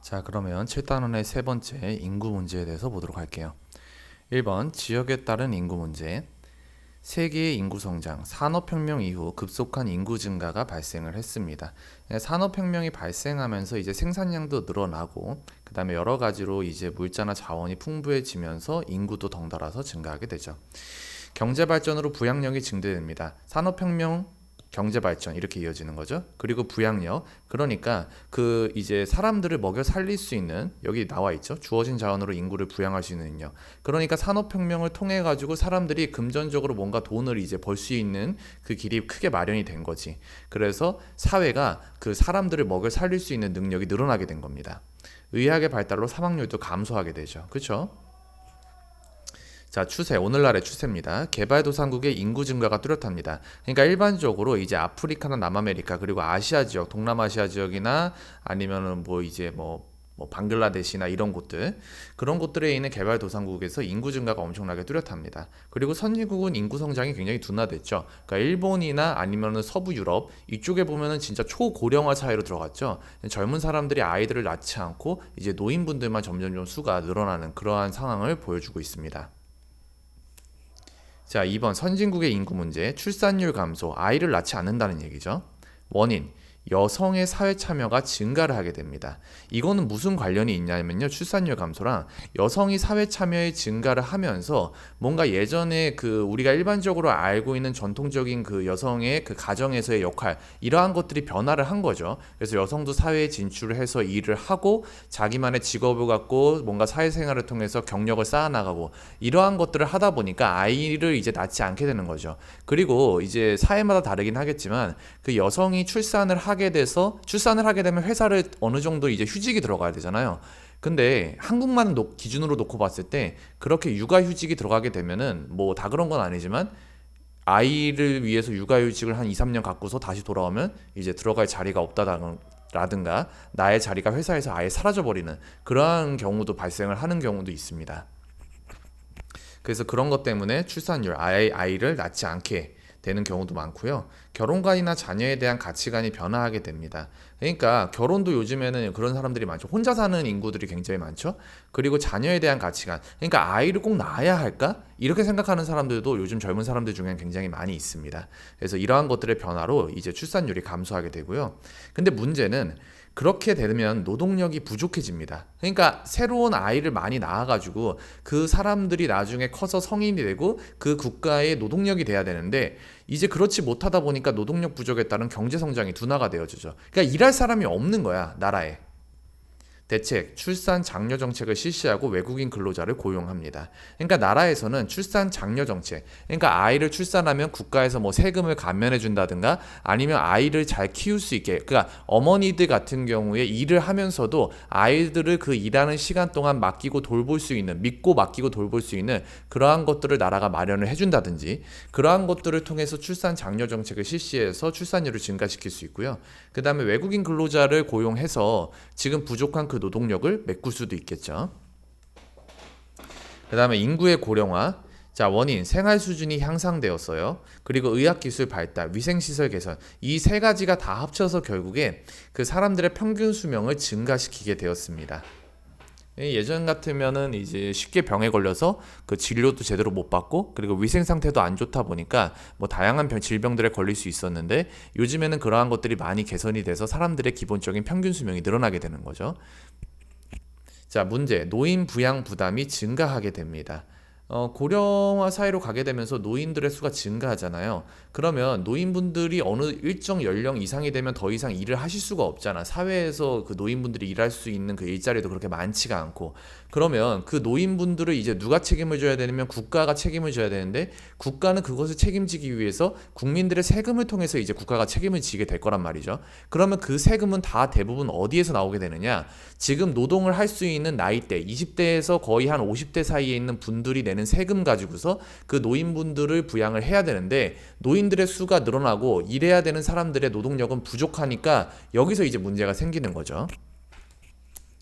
자, 그러면 7단원의 세 번째 인구 문제에 대해서 보도록 할게요. 1번 지역에 따른 인구 문제. 세계의 인구 성장, 산업혁명 이후 급속한 인구 증가가 발생을 했습니다. 산업혁명이 발생하면서 이제 생산량도 늘어나고, 그 다음에 여러 가지로 이제 물자나 자원이 풍부해지면서 인구도 덩달아서 증가하게 되죠. 경제 발전으로 부양력이 증대됩니다. 산업혁명, 경제 발전 이렇게 이어지는 거죠. 그리고 부양력, 그러니까 그 이제 사람들을 먹여 살릴 수 있는, 여기 나와 있죠. 주어진 자원으로 인구를 부양할 수 있는 능력. 그러니까 산업혁명을 통해 가지고 사람들이 금전적으로 뭔가 돈을 이제 벌 수 있는 그 길이 크게 마련이 된 거지. 그래서 사회가 그 사람들을 먹여 살릴 수 있는 능력이 늘어나게 된 겁니다. 의학의 발달로 사망률도 감소하게 되죠. 그렇죠? 자, 추세, 오늘날의 추세입니다. 개발도상국의 인구 증가가 뚜렷합니다. 그러니까 일반적으로 이제 아프리카나 남아메리카 그리고 아시아 지역, 동남아시아 지역이나 아니면은 뭐 이제 뭐 방글라데시나 이런 곳들, 그런 곳들에 있는 개발도상국에서 인구 증가가 엄청나게 뚜렷합니다. 그리고 선진국은 인구 성장이 굉장히 둔화됐죠. 그러니까 일본이나 아니면은 서부 유럽 이쪽에 보면은 진짜 초고령화 사회로 들어갔죠. 젊은 사람들이 아이들을 낳지 않고 이제 노인분들만 점점 수가 늘어나는 그러한 상황을 보여주고 있습니다. 자, 2번 선진국의 인구 문제, 출산율 감소, 아이를 낳지 않는다는 얘기죠. 원인, 여성의 사회 참여가 증가를 하게 됩니다. 이거는 무슨 관련이 있냐면요. 출산율 감소랑 여성이 사회 참여에 증가를 하면서 뭔가 예전에 그 우리가 일반적으로 알고 있는 전통적인 그 여성의 그 가정에서의 역할, 이러한 것들이 변화를 한 거죠. 그래서 여성도 사회에 진출을 해서 일을 하고 자기만의 직업을 갖고 뭔가 사회생활을 통해서 경력을 쌓아나가고, 이러한 것들을 하다 보니까 아이를 이제 낳지 않게 되는 거죠. 그리고 이제 사회마다 다르긴 하겠지만 그 여성이 출산을 하게 되면 회사를 어느 정도 이제 휴직이 들어가야 되잖아요. 근데 한국만 기준으로 놓고 봤을 때 그렇게 육아휴직이 들어가게 되면은 뭐 다 그런 건 아니지만 아이를 위해서 육아휴직을 한 2, 3년 갖고서 다시 돌아오면 이제 들어갈 자리가 없다라든가 나의 자리가 회사에서 아예 사라져버리는 그러한 경우도 발생을 하는 경우도 있습니다. 그래서 그런 것 때문에 출산율, 아이를 낳지 않게 되는 경우도 많고요. 결혼관이나 자녀에 대한 가치관이 변화하게 됩니다. 그러니까 결혼도 요즘에는 그런 사람들이 많죠. 혼자 사는 인구들이 굉장히 많죠. 그리고 자녀에 대한 가치관, 그러니까 아이를 꼭 낳아야 할까? 이렇게 생각하는 사람들도 요즘 젊은 사람들 중에 굉장히 많이 있습니다. 그래서 이러한 것들의 변화로 이제 출산율이 감소하게 되고요. 근데 문제는 그렇게 되면 노동력이 부족해집니다. 그러니까 새로운 아이를 많이 낳아가지고 그 사람들이 나중에 커서 성인이 되고 그 국가의 노동력이 돼야 되는데 이제 그렇지 못하다 보니까 노동력 부족에 따른 경제 성장이 둔화가 되어지죠. 그러니까 일할 사람이 없는 거야, 나라에. 대책, 출산 장려 정책을 실시하고 외국인 근로자를 고용합니다. 그러니까 나라에서는 출산 장려 정책, 그러니까 아이를 출산하면 국가에서 뭐 세금을 감면해 준다든가 아니면 아이를 잘 키울 수 있게, 그러니까 어머니들 같은 경우에 일을 하면서도 아이들을 그 일하는 시간 동안 맡기고 돌볼 수 있는, 믿고 맡기고 돌볼 수 있는 그러한 것들을 나라가 마련을 해준다든지, 그러한 것들을 통해서 출산 장려 정책을 실시해서 출산율을 증가시킬 수 있고요. 그 다음에 외국인 근로자를 고용해서 지금 부족한 그 노동력을 메꿀 수도 있겠죠. 그 다음에 인구의 고령화. 자, 원인, 생활 수준이 향상되었어요. 그리고 의학기술 발달, 위생시설 개선, 이 세 가지가 다 합쳐서 결국에 그 사람들의 평균 수명을 증가시키게 되었습니다. 예전 같으면은 이제 쉽게 병에 걸려서 그 진료도 제대로 못 받고, 그리고 위생 상태도 안 좋다 보니까 뭐 다양한 질병들에 걸릴 수 있었는데 요즘에는 그러한 것들이 많이 개선이 돼서 사람들의 기본적인 평균 수명이 늘어나게 되는 거죠. 자, 문제, 노인 부양 부담이 증가하게 됩니다. 고령화 사회로 가게 되면서 노인들의 수가 증가하잖아요. 그러면 노인분들이 어느 일정 연령 이상이 되면 더 이상 일을 하실 수가 없잖아. 사회에서 그 노인분들이 일할 수 있는 그 일자리도 그렇게 많지가 않고. 그러면 그 노인분들을 이제 누가 책임을 져야 되냐면 국가가 책임을 져야 되는데, 국가는 그것을 책임지기 위해서 국민들의 세금을 통해서 이제 국가가 책임을 지게 될 거란 말이죠. 그러면 그 세금은 다 대부분 어디에서 나오게 되느냐? 지금 노동을 할 수 있는 나이대, 20대에서 거의 한 50대 사이에 있는 분들이 내는 세금 가지고서 그 노인분들을 부양을 해야 되는데, 노인들의 수가 늘어나고 일해야 되는 사람들의 노동력은 부족하니까 여기서 이제 문제가 생기는 거죠.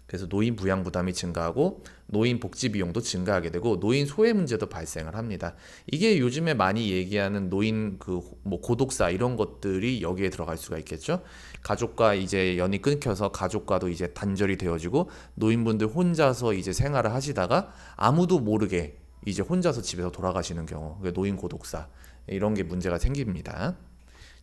그래서 노인 부양 부담이 증가하고 노인 복지 비용도 증가하게 되고 노인 소외 문제도 발생을 합니다. 이게 요즘에 많이 얘기하는 노인 뭐 고독사 이런 것들이 여기에 들어갈 수가 있겠죠. 가족과 이제 연이 끊겨서 가족과도 이제 단절이 되어지고 노인분들 혼자서 이제 생활을 하시다가 아무도 모르게 이제 혼자서 집에서 돌아가시는 경우, 노인 고독사 이런 게 문제가 생깁니다.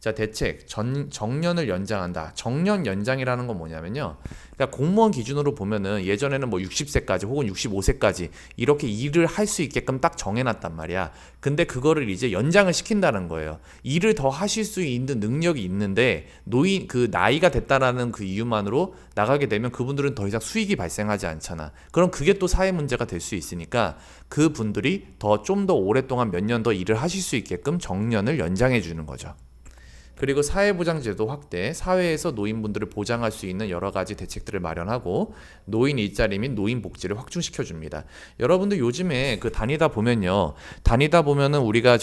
자, 대책, 정년을 연장한다. 정년 연장이라는 건 뭐냐면요. 그러니까 공무원 기준으로 보면은 예전에는 뭐 60세까지 혹은 65세까지 이렇게 일을 할 수 있게끔 딱 정해놨단 말이야. 근데 그거를 이제 연장을 시킨다는 거예요. 일을 더 하실 수 있는 능력이 있는데 나이가 됐다라는 그 이유만으로 나가게 되면 그분들은 더 이상 수익이 발생하지 않잖아. 그럼 그게 또 사회 문제가 될 수 있으니까 그분들이 좀 더 오랫동안 몇 년 더 일을 하실 수 있게끔 정년을 연장해 주는 거죠. 그리고 사회보장제도 확대, 사회에서 노인분들을 보장할 수 있는 여러 가지 대책들을 마련하고 노인 일자리 및 노인 복지를 확충시켜 줍니다. 여러분들 요즘에 다니다 보면은 우리가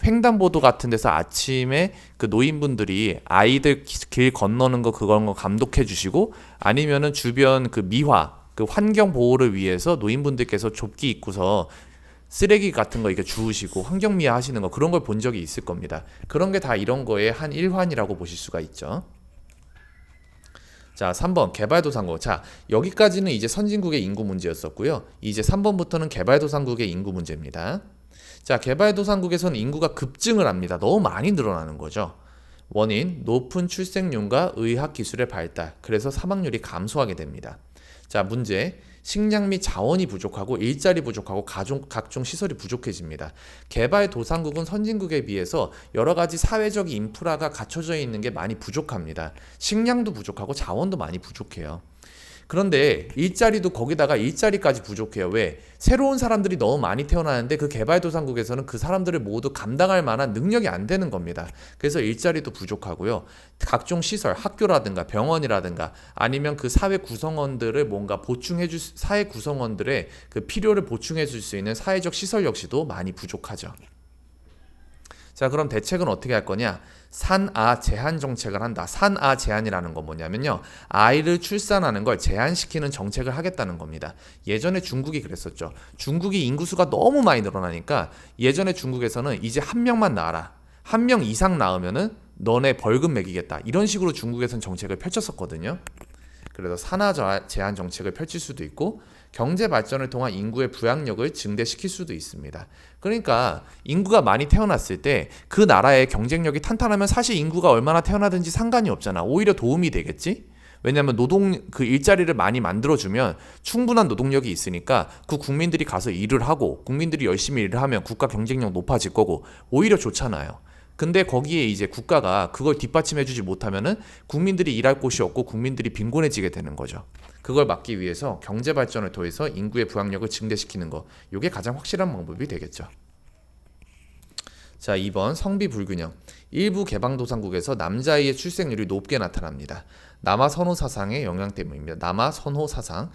횡단보도 같은 데서 아침에 그 노인분들이 아이들 길 건너는 거 그런 거 감독해 주시고 아니면은 주변 미화 환경 보호를 위해서 노인분들께서 조끼 입고서 쓰레기 같은 거 이렇게 주우시고 환경미화 하시는 거 그런 걸 본 적이 있을 겁니다. 그런 게 다 이런 거의 한 일환이라고 보실 수가 있죠. 자, 3번 개발도상국. 자, 여기까지는 이제 선진국의 인구 문제였었고요. 이제 3번부터는 개발도상국의 인구 문제입니다. 자, 개발도상국에서는 인구가 급증을 합니다. 너무 많이 늘어나는 거죠. 원인, 높은 출생률과 의학기술의 발달. 그래서 사망률이 감소하게 됩니다. 자, 문제. 식량 및 자원이 부족하고 일자리 부족하고 각종 시설이 부족해집니다. 개발도상국은 선진국에 비해서 여러 가지 사회적 인프라가 갖춰져 있는 게 많이 부족합니다. 식량도 부족하고 자원도 많이 부족해요. 그런데 일자리도 거기다가 일자리까지 부족해요. 왜? 새로운 사람들이 너무 많이 태어나는데 그 개발도상국에서는 그 사람들을 모두 감당할 만한 능력이 안 되는 겁니다. 그래서 일자리도 부족하고요. 각종 시설, 학교라든가 병원이라든가 아니면 그 사회 구성원들을 뭔가 사회 구성원들의 그 필요를 보충해 줄 수 있는 사회적 시설 역시도 많이 부족하죠. 자, 그럼 대책은 어떻게 할 거냐? 산아 제한 정책을 한다. 산아 제한이라는 건 뭐냐면요. 아이를 출산하는 걸 제한시키는 정책을 하겠다는 겁니다. 예전에 중국이 그랬었죠. 중국이 인구수가 너무 많이 늘어나니까 예전에 중국에서는 이제 한 명만 낳아라. 한 명 이상 낳으면은 너네 벌금 매기겠다. 이런 식으로 중국에서는 정책을 펼쳤었거든요. 그래서 산하 제한 정책을 펼칠 수도 있고 경제 발전을 통한 인구의 부양력을 증대시킬 수도 있습니다. 그러니까 인구가 많이 태어났을 때 그 나라의 경쟁력이 탄탄하면 사실 인구가 얼마나 태어나든지 상관이 없잖아. 오히려 도움이 되겠지? 왜냐하면 일자리를 많이 만들어주면 충분한 노동력이 있으니까 그 국민들이 가서 일을 하고 국민들이 열심히 일을 하면 국가 경쟁력 높아질 거고 오히려 좋잖아요. 근데 거기에 이제 국가가 그걸 뒷받침해주지 못하면은 국민들이 일할 곳이 없고 국민들이 빈곤해지게 되는 거죠. 그걸 막기 위해서 경제 발전을 통해서 인구의 부양력을 증대시키는 거, 이게 가장 확실한 방법이 되겠죠. 자, 2번 성비 불균형. 일부 개방도상국에서 남자아이의 출생률이 높게 나타납니다. 남아 선호 사상의 영향 때문입니다. 남아 선호 사상.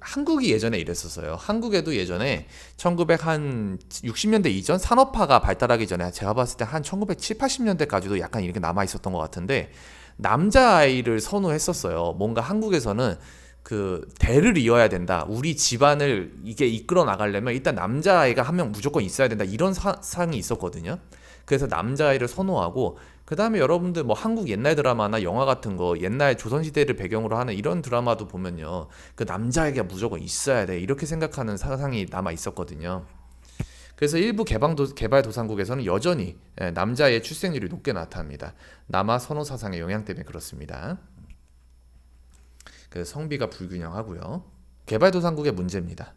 한국이 예전에 이랬었어요. 한국에도 예전에 1960년대 이전 산업화가 발달하기 전에 제가 봤을 때 한 1970, 80년대까지도 약간 이렇게 남아 있었던 것 같은데 남자아이를 선호했었어요. 뭔가 한국에서는 대를 이어야 된다. 우리 집안을 이게 이끌어 나가려면 일단 남자아이가 한 명 무조건 있어야 된다. 이런 사상이 있었거든요. 그래서 남자아이를 선호하고 그 다음에 여러분들 뭐 한국 옛날 드라마나 영화 같은 거 옛날 조선시대를 배경으로 하는 이런 드라마도 보면요. 남자아이가 무조건 있어야 돼. 이렇게 생각하는 사상이 남아 있었거든요. 그래서 일부 개발도상국에서는 여전히 남자아이의 출생률이 높게 나타납니다. 남아 선호 사상의 영향 때문에 그렇습니다. 그래서 성비가 불균형하고요. 개발도상국의 문제입니다.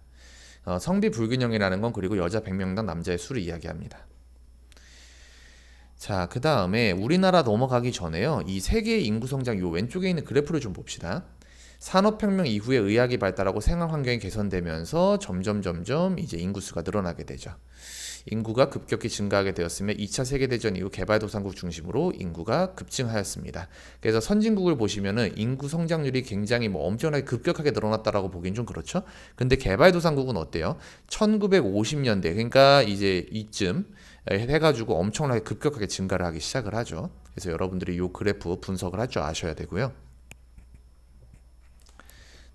성비 불균형이라는 건 그리고 여자 100명당 남자의 수를 이야기합니다. 자, 그 다음에 우리나라 넘어가기 전에요. 이 세계의 인구 성장 요 왼쪽에 있는 그래프를 좀 봅시다. 산업혁명 이후에 의학이 발달하고 생활 환경이 개선되면서 점점 이제 인구수가 늘어나게 되죠. 인구가 급격히 증가하게 되었으며 2차 세계대전 이후 개발도상국 중심으로 인구가 급증하였습니다. 그래서 선진국을 보시면은 인구 성장률이 굉장히 엄청나게 급격하게 늘어났다라고 보긴 좀 그렇죠. 근데 개발도상국은 어때요? 1950년대 그러니까 이제 이쯤 해가지고 엄청나게 급격하게 증가를 하기 시작을 하죠. 그래서 여러분들이 이 그래프 분석을 할 줄 아셔야 되고요.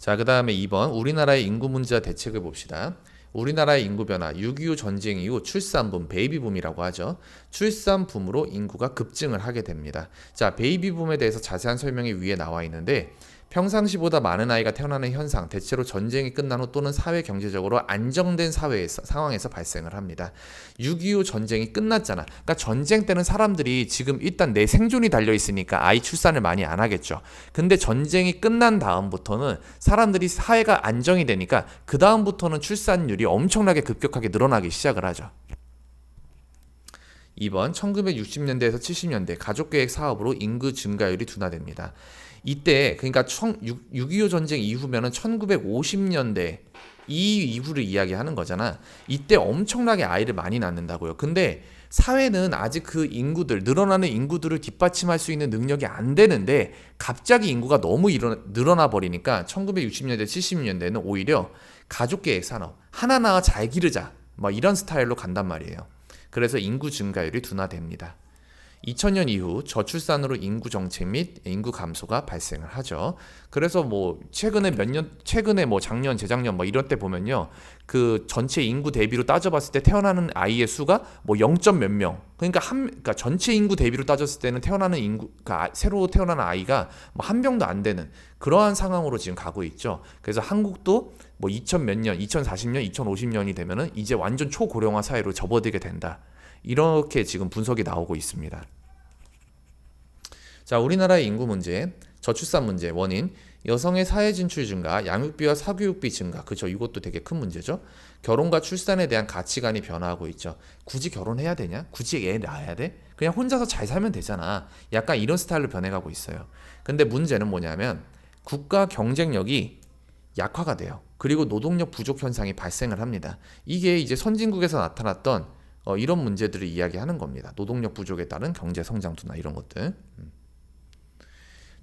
자, 그 다음에 2번 우리나라의 인구 문제와 대책을 봅시다. 우리나라의 인구 변화, 6.25 전쟁 이후 출산붐, 베이비붐이라고 하죠. 출산붐으로 인구가 급증을 하게 됩니다. 자, 베이비붐에 대해서 자세한 설명이 위에 나와 있는데 평상시보다 많은 아이가 태어나는 현상, 대체로 전쟁이 끝난 후 또는 사회 경제적으로 안정된 상황에서 발생을 합니다. 6.25 전쟁이 끝났잖아. 그러니까 전쟁 때는 사람들이 지금 일단 내 생존이 달려 있으니까 아이 출산을 많이 안 하겠죠. 근데 전쟁이 끝난 다음부터는 사람들이 사회가 안정이 되니까 그 다음부터는 출산율이 엄청나게 급격하게 늘어나기 시작을 하죠. 2번 1960년대에서 70년대 가족계획 사업으로 인구 증가율이 둔화됩니다. 이때 그러니까 6.25 전쟁 이후면은 1950년대 이 이후를 이야기하는 거잖아. 이때 엄청나게 아이를 많이 낳는다고요. 근데 사회는 아직 그 인구들, 늘어나는 인구들을 뒷받침할 수 있는 능력이 안 되는데 갑자기 인구가 너무 늘어나 버리니까 1960년대, 70년대는 오히려 가족계획 산업, 하나 낳아 잘 기르자 뭐 이런 스타일로 간단 말이에요. 그래서 인구 증가율이 둔화됩니다. 2000년 이후 저출산으로 인구 정체 및 인구 감소가 발생을 하죠. 그래서 뭐 최근에 뭐 작년, 재작년 뭐 이런 때 보면요. 그 전체 인구 대비로 따져봤을 때 태어나는 아이의 수가 뭐 0점 몇 명. 그러니까 전체 인구 대비로 따졌을 때는 태어나는 인구, 그러니까 새로 태어나는 아이가 뭐 한 명도 안 되는 그러한 상황으로 지금 가고 있죠. 그래서 한국도 뭐 2000 몇 년, 2040년, 2050년이 되면은 이제 완전 초고령화 사회로 접어들게 된다. 이렇게 지금 분석이 나오고 있습니다. 자, 우리나라의 인구 문제, 저출산 문제 원인, 여성의 사회 진출 증가, 양육비와 사교육비 증가. 그죠? 이것도 되게 큰 문제죠. 결혼과 출산에 대한 가치관이 변화하고 있죠. 굳이 결혼해야 되냐? 굳이 애 낳아야 돼? 그냥 혼자서 잘 살면 되잖아. 약간 이런 스타일로 변해가고 있어요. 근데 문제는 뭐냐면 국가 경쟁력이 약화가 돼요. 그리고 노동력 부족 현상이 발생을 합니다. 이게 이제 선진국에서 나타났던 이런 문제들을 이야기하는 겁니다. 노동력 부족에 따른 경제 성장 둔화 이런 것들.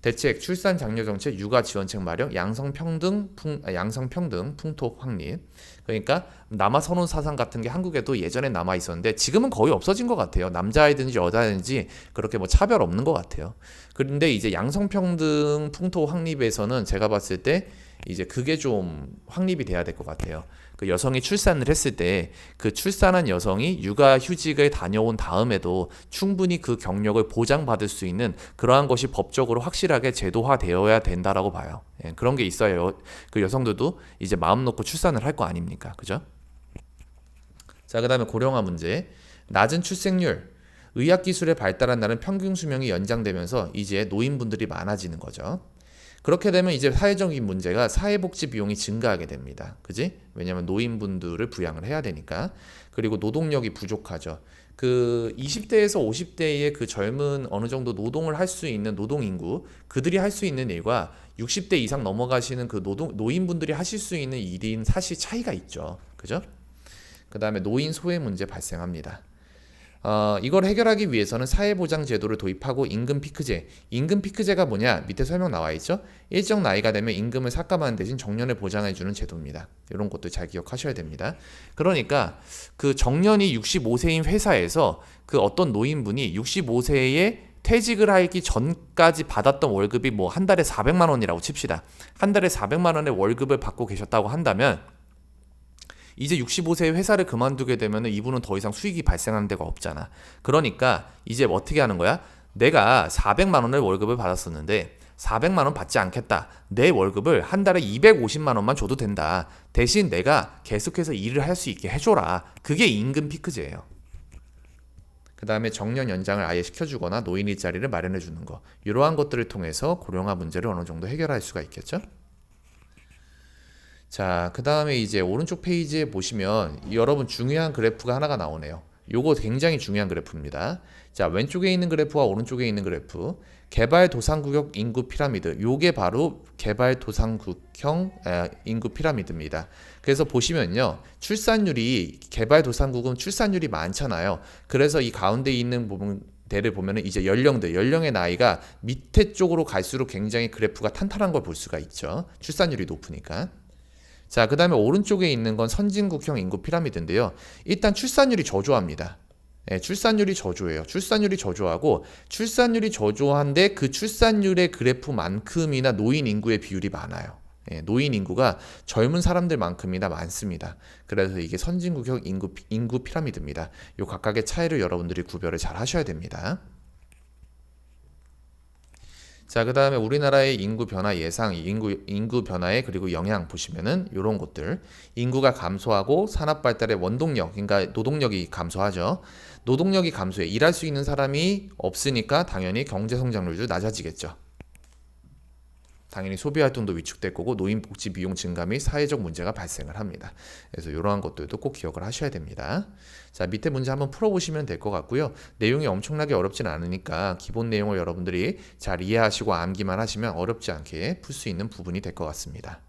대책, 출산 장려 정책, 육아 지원책 마련, 양성평등 풍토 확립. 그러니까 남아 선호 사상 같은 게 한국에도 예전에 남아 있었는데 지금은 거의 없어진 것 같아요. 남자이든지 여자이든지 그렇게 뭐 차별 없는 것 같아요. 그런데 이제 양성평등 풍토 확립에서는 제가 봤을 때 이제 그게 좀 확립이 돼야 될 것 같아요. 그 여성이 출산을 했을 때 그 출산한 여성이 육아휴직을 다녀온 다음에도 충분히 그 경력을 보장받을 수 있는 그러한 것이 법적으로 확실하게 제도화되어야 된다라고 봐요. 예, 그런 게 있어야 그 여성들도 이제 마음 놓고 출산을 할 거 아닙니까? 그죠? 자, 그 다음에 고령화 문제. 낮은 출생률, 의학기술의 발달한 날은 평균 수명이 연장되면서 이제 노인분들이 많아지는 거죠. 그렇게 되면 이제 사회적인 문제가 사회복지 비용이 증가하게 됩니다. 그지? 왜냐하면 노인분들을 부양을 해야 되니까. 그리고 노동력이 부족하죠. 그 20대에서 50대의 그 젊은 어느 정도 노동을 할 수 있는 노동 인구, 그들이 할 수 있는 일과 60대 이상 넘어가시는 그 노인분들이 하실 수 있는 일인 사실 차이가 있죠. 그죠? 그 다음에 노인 소외 문제 발생합니다. 이걸 해결하기 위해서는 사회보장 제도를 도입하고 임금 피크제가 뭐냐? 밑에 설명 나와 있죠? 일정 나이가 되면 임금을 삭감하는 대신 정년을 보장해주는 제도입니다. 이런 것도 잘 기억하셔야 됩니다. 그러니까 그 정년이 65세인 회사에서 그 어떤 노인분이 65세에 퇴직을 하기 전까지 받았던 월급이 뭐 한 달에 400만 원이라고 칩시다. 한 달에 400만 원의 월급을 받고 계셨다고 한다면 이제 65세에 회사를 그만두게 되면 이분은 더 이상 수익이 발생하는 데가 없잖아. 그러니까 이제 어떻게 하는 거야? 내가 400만 원을 월급을 받았었는데 400만 원 받지 않겠다. 내 월급을 한 달에 250만 원만 줘도 된다. 대신 내가 계속해서 일을 할 수 있게 해줘라. 그게 임금 피크제예요. 그 다음에 정년 연장을 아예 시켜주거나 노인 일자리를 마련해주는 거. 이러한 것들을 통해서 고령화 문제를 어느 정도 해결할 수가 있겠죠? 자, 그 다음에 이제 오른쪽 페이지에 보시면 여러분 중요한 그래프가 하나가 나오네요. 요거 굉장히 중요한 그래프입니다. 자, 왼쪽에 있는 그래프와 오른쪽에 있는 그래프, 개발도상국역 인구 피라미드. 요게 바로 개발도상국형 인구 피라미드입니다. 그래서 보시면요, 개발도상국은 출산율이 많잖아요. 그래서 이 가운데 있는 부분 대를 보면은 이제 연령의 나이가 밑에 쪽으로 갈수록 굉장히 그래프가 탄탄한 걸 볼 수가 있죠. 출산율이 높으니까. 자, 그 다음에 오른쪽에 있는 건 선진국형 인구 피라미드인데요. 일단 출산율이 저조합니다. 예, 출산율이 저조해요. 출산율이 저조한데 그 출산율의 그래프만큼이나 노인 인구의 비율이 많아요. 노인 인구가 젊은 사람들만큼이나 많습니다. 그래서 이게 선진국형 인구 피라미드입니다. 요 각각의 차이를 여러분들이 구별을 잘 하셔야 됩니다. 자, 그 다음에 우리나라의 인구 변화 예상, 인구 변화에 그리고 영향 보시면은 이런 것들. 인구가 감소하고 산업 발달의 원동력, 그러니까 노동력이 감소하죠. 노동력이 감소해. 일할 수 있는 사람이 없으니까 당연히 경제 성장률도 낮아지겠죠. 당연히 소비 활동도 위축될 거고 노인 복지 비용 증가 및 사회적 문제가 발생을 합니다. 그래서 이러한 것들도 꼭 기억을 하셔야 됩니다. 자, 밑에 문제 한번 풀어보시면 될 것 같고요. 내용이 엄청나게 어렵진 않으니까 기본 내용을 여러분들이 잘 이해하시고 암기만 하시면 어렵지 않게 풀 수 있는 부분이 될 것 같습니다.